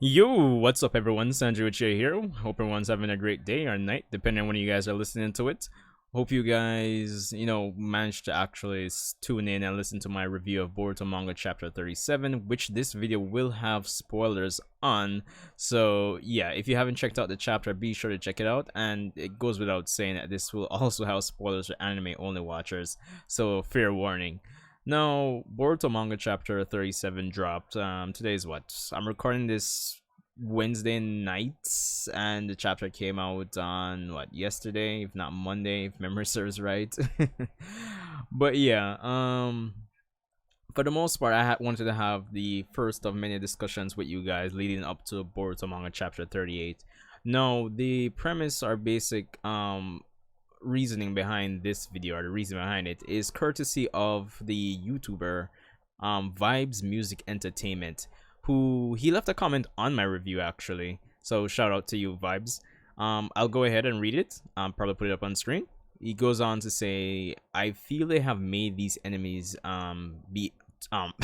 Yo, what's up everyone? Sanjay Uchiha here. Hope everyone's having a great day or night, depending on when you guys are listening to it. Hope you guys, managed to actually tune in and listen to my review of Boruto Manga Chapter 37, which this video will have spoilers on. So yeah, if you haven't checked out the chapter, be sure to check it out. And it goes without saying that this will also have spoilers for anime only watchers. So fair warning. Now, Boruto Manga Chapter 37 dropped. Today's what? I'm recording this Wednesday night, and the chapter came out on what, yesterday, if not Monday, if memory serves right. But yeah, for the most part, I wanted to have the first of many discussions with you guys leading up to Boruto Manga Chapter 38. Now, the premise or basic reasoning behind this video, or the reason behind it, is courtesy of the YouTuber Vibes Music Entertainment, who he left a comment on my review actually. So shout out to you, Vibes. I'll go ahead and read it. Probably put it up on screen. He goes on to say, "I feel they have made these enemies be um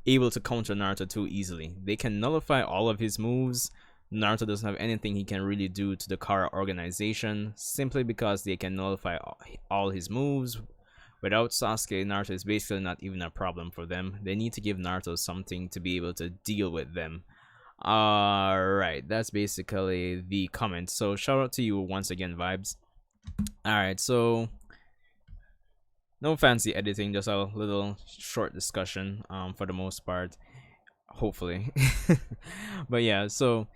able to counter Naruto too easily. They can nullify all of his moves. Naruto doesn't have anything he can really do to the Kara organization, simply because they can nullify all his moves. Without Sasuke, Naruto is basically not even a problem for them. They need to give Naruto something to be able to deal with them." Alright, that's basically the comment. So shout out to you once again, Vibes. Alright, so no fancy editing, just a little short discussion for the most part, hopefully. But yeah, so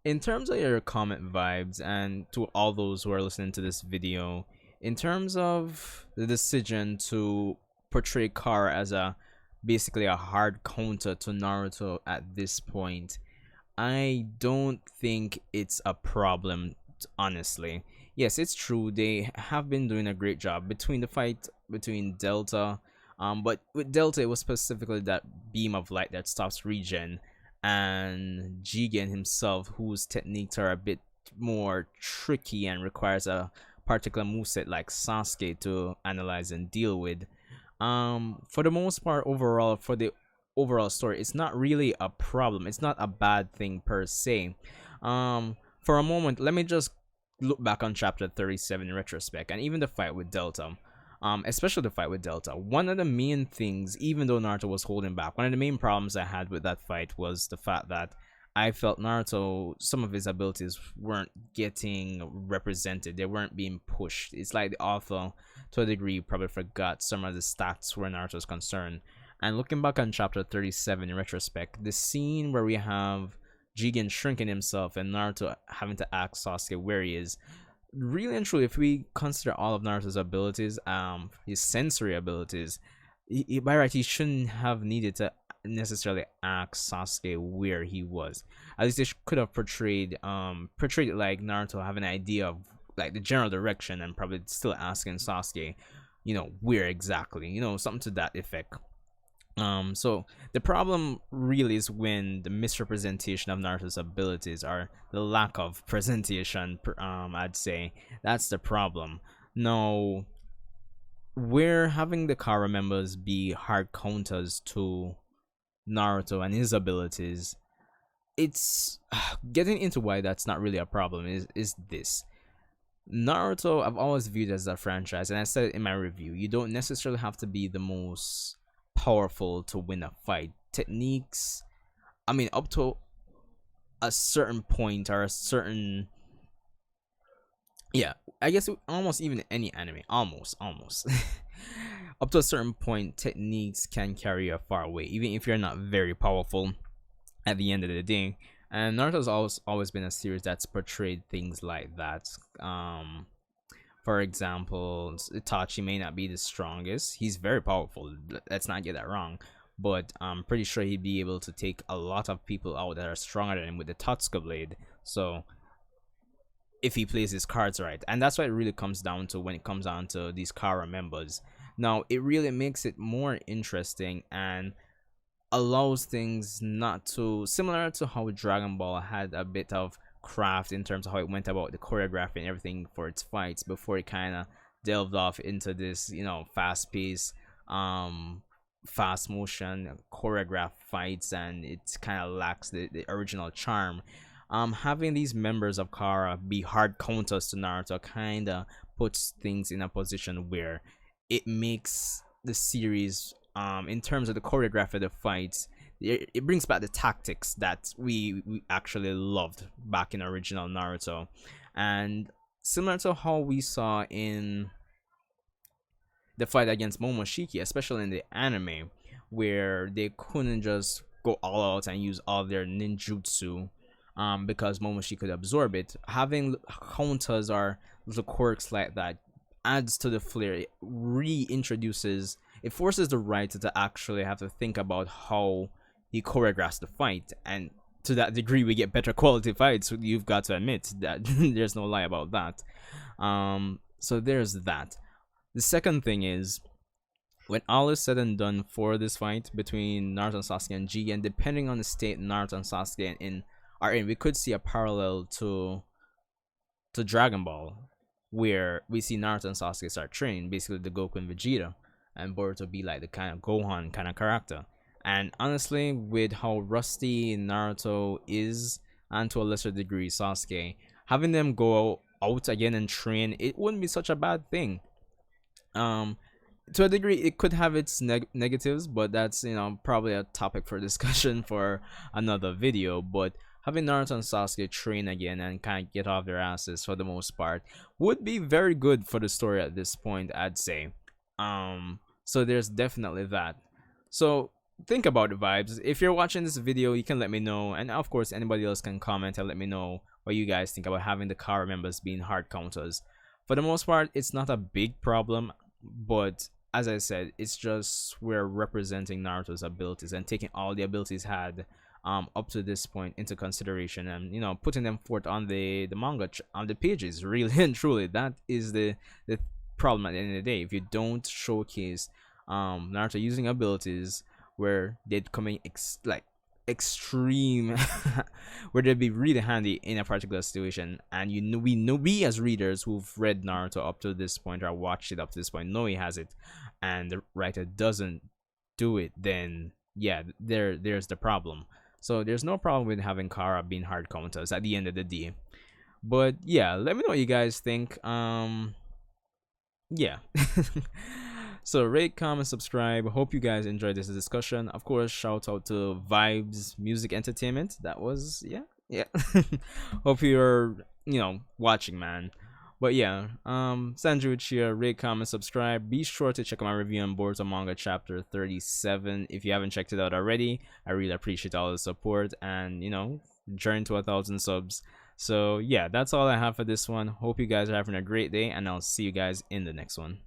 in terms of your comment, Vibes, and to all those who are listening to this video, in terms of the decision to portray Kara as a basically a hard counter to Naruto at this point, I don't think it's a problem, honestly. Yes, it's true, they have been doing a great job between the fight between Delta, but with Delta it was specifically that beam of light that stops regen, and Jigen himself, whose techniques are a bit more tricky and requires a particular moveset like Sasuke to analyze and deal with. For the most part, overall, for the overall story, it's not really a problem. It's not a bad thing per se. For a moment, let me just look back on chapter 37 in retrospect, and even the fight with Delta. Especially the fight with Delta. One of the main things, even though Naruto was holding back, one of the main problems I had with that fight was the fact that I felt Naruto, some of his abilities weren't getting represented. They weren't being pushed. It's like the author, to a degree, probably forgot some of the stats where Naruto's concerned. And looking back on chapter 37 in retrospect, the scene where we have Jigen shrinking himself and Naruto having to ask Sasuke where he is, really and truly, if we consider all of Naruto's abilities, his sensory abilities, by right, he shouldn't have needed to necessarily ask Sasuke where he was. At least they could have portrayed it like Naruto have an idea of like the general direction and probably still asking Sasuke, where exactly, something to that effect. So the problem really is when the misrepresentation of Naruto's abilities, or the lack of presentation, I'd say that's the problem. Now, we're having the Kara members be hard counters to Naruto and his abilities. It's getting into why that's not really a problem is this. Naruto, I've always viewed as a franchise, and I said it in my review, you don't necessarily have to be the most powerful to win a fight. Techniques, I mean, up to a certain point, or a certain, yeah, I guess almost even any anime, almost up to a certain point, techniques can carry you far away, even if you're not very powerful at the end of the day. And Naruto's always been a series that's portrayed things like that. For example, Itachi may not be the strongest. He's very powerful. Let's not get that wrong. But I'm pretty sure he'd be able to take a lot of people out that are stronger than him with the Totsuka blade. So if he plays his cards right, and that's what it really comes down to when it comes down to these Kara members. Now, it really makes it more interesting and allows things not to, similar to how Dragon Ball had a bit of craft in terms of how it went about the choreography and everything for its fights before it kind of delved off into this, fast-paced fast motion choreographed fights, and it kind of lacks the original charm. Having these members of Kara be hard counters to Naruto kind of puts things in a position where it makes the series, in terms of the choreography of the fights, it brings back the tactics that we actually loved back in original Naruto. And similar to how we saw in the fight against Momoshiki, especially in the anime, where they couldn't just go all out and use all their ninjutsu, because Momoshiki could absorb it. Having counters or little quirks like that adds to the flair. It reintroduces, it forces the writer to actually have to think about how he choreographs the fight, and to that degree we get better quality fights. You've got to admit that. There's no lie about that. So there's that. The second thing is, when all is said and done for this fight between Naruto and Sasuke and Jigen, depending on the state Naruto and Sasuke are in, we could see a parallel to Dragon Ball, where we see Naruto and Sasuke start training, basically the Goku and Vegeta, and Boruto be like the kind of Gohan kind of character. And honestly, with how rusty Naruto is, and to a lesser degree Sasuke, having them go out again and train, it wouldn't be such a bad thing. To a degree it could have its negatives, but that's, probably a topic for discussion for another video. But having Naruto and Sasuke train again and kind of get off their asses for the most part would be very good for the story at this point, I'd say. So there's definitely that. So think about the vibes. If you're watching this video, you can let me know, and of course anybody else can comment and let me know what you guys think about having the Kara members being hard counters. For the most part, it's not a big problem, but as I said, it's just we're representing Naruto's abilities and taking all the abilities had up to this point into consideration, and putting them forth on the manga on the pages. Really and truly, that is the problem at the end of the day. If you don't showcase Naruto using abilities where they'd come in extreme where they'd be really handy in a particular situation, and we as readers who've read Naruto up to this point or watched it up to this point know he has it, and the writer doesn't do it, then yeah, there's the problem. So there's no problem with having Kara being hard counters at the end of the day. But yeah, let me know what you guys think. Yeah. So rate, comment, subscribe. Hope you guys enjoyed this discussion. Of course, shout out to Vibes Music Entertainment. That was, yeah. Hope you're watching, man. But yeah, Sanju Uchiha, rate, comment, subscribe. Be sure to check out my review on Boruto Manga Chapter 37 if you haven't checked it out already. I really appreciate all the support, and journey to 1,000 subs. So yeah, that's all I have for this one. Hope you guys are having a great day, and I'll see you guys in the next one.